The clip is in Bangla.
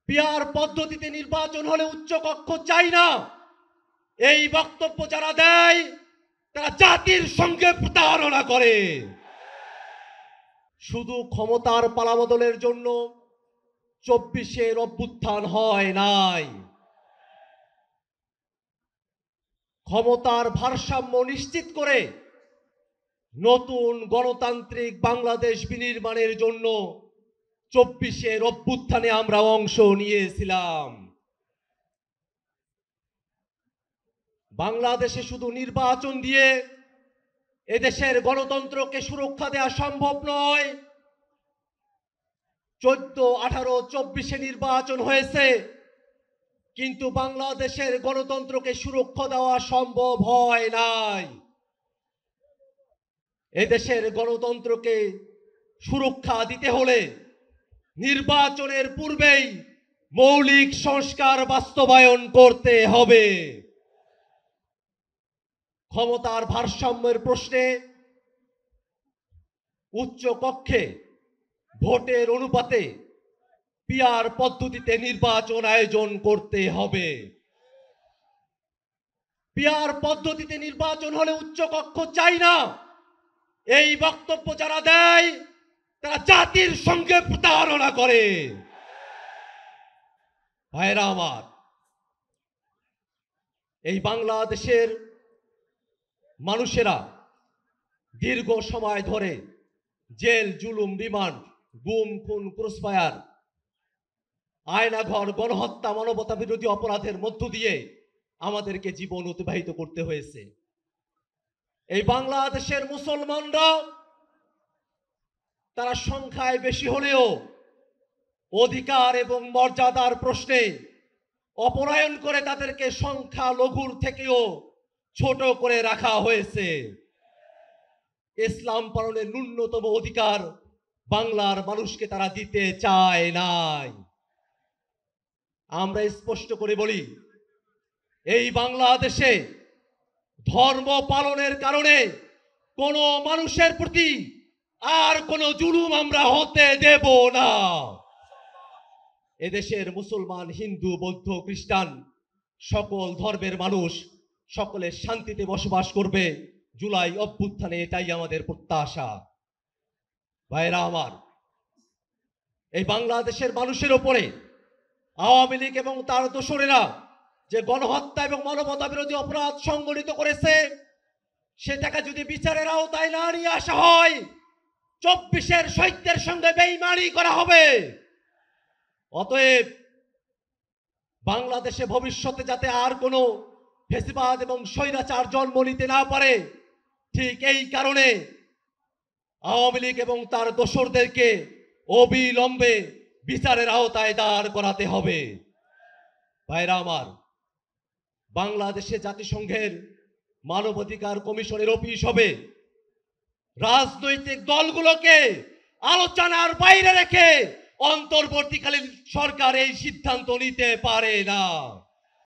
পিআর পদ্ধতিতে নির্বাচন হলে উচ্চকক্ষ চাই না, এই বক্তব্য যারা দেয় তারা জাতির সঙ্গে প্রতারণা করে। শুধু ক্ষমতার পালাবদলের জন্য 24-এর অভ্যুত্থান হয় নাই, ক্ষমতার ভারসাম্য নিশ্চিত করে নতুন গণতান্ত্রিক বাংলাদেশ বিনির্মাণের জন্য 24-এর অভ্যুত্থানে আমরা অংশ নিয়েছিলাম। বাংলাদেশে শুধু নির্বাচন দিয়ে এদেশের গণতন্ত্রকে সুরক্ষা দেওয়া সম্ভব নয়। 14, 18, 24-এ নির্বাচন হয়েছে, কিন্তু বাংলাদেশের গণতন্ত্রকে সুরক্ষা দেওয়া সম্ভব হয় নাই। এদেশের গণতন্ত্রকে সুরক্ষা দিতে হলে নির্বাচনের পূর্বেই মৌলিক সংস্কার বাস্তবায়ন করতে হবে। ক্ষমতার ভারসাম্যের প্রশ্নে উচ্চ কক্ষে ভোটের অনুপাতে পিআর পদ্ধতিতে নির্বাচন আয়োজন করতে হবে। পিআর পদ্ধতিতে নির্বাচন হলে উচ্চ কক্ষ চাই না, এই বক্তব্য যারা দেয় তারা জাতির সঙ্গে প্রতারণা করে। ভাইরা আমার, এই বাংলাদেশের মানুষেরা দীর্ঘ সময় ধরে জেল, জুলুম, রিমান্ড, গুম, খুন, ক্রসফায়ার, আয়নাঘর, গণহত্যা, মানবতা বিরোধী অপরাধের মধ্য দিয়ে আমাদেরকে জীবন অতিবাহিত করতে হয়েছে। এই বাংলাদেশের মুসলমানরা তারা সংখ্যায় বেশি হলেও অধিকার এবং মর্যাদার প্রশ্নে অপরায়ণ করে তাদেরকে সংখ্যা লঘুর থেকেও ছোট করে রাখা হয়েছে। ইসলাম পালনের ন্যূনতম অধিকার বাংলার মানুষকে তারা দিতে চায় নাই। আমরা স্পষ্ট করে বলি, এই বাংলাদেশে ধর্ম পালনের কারণে কোনো মানুষের প্রতি আর কোনো জুলুম আমরা হতে দেব না। এদেশের মুসলমান, হিন্দু, বৌদ্ধ, খ্রিস্টান সকল ধর্মের মানুষ সকলে শান্তিতে বসবাস করবে। জুলাই অভ্যুত্থানে এটাই আমাদের প্রত্যাশা। ভাইরা আমার, এই বাংলাদেশের মানুষের উপরে আওয়ামী লীগ এবং তার দোসরেরা যে গণহত্যা এবং মানবতা বিরোধী অপরাধ সংগঠিত করেছে, সেটাকে যদি বিচারের আওতায় না নিয়ে আসা হয়, 24-এর শহীদদের সঙ্গে বেঈমানি করা হবে। অতএব বাংলাদেশে ভবিষ্যতে যাতে আর কোনো ফ্যাসিবাদ এবং স্বৈরাচার জন্ম নিতে না পারে, ঠিক এই কারণে আওয়ামী লীগ এবং তার দোসরদেরকে অবিলম্বে বিচারের আওতায় দাঁড় করাতে হবে। ভাইরা আমার, বাংলাদেশে জাতিসংঘের মানবাধিকার কমিশনের অফিস হবে। রাজনৈতিক দলগুলোকে আলোচনার বাইরে রেখে অন্তর্বর্তীকালীন সরকার এই সিদ্ধান্ত নিতে পারে না।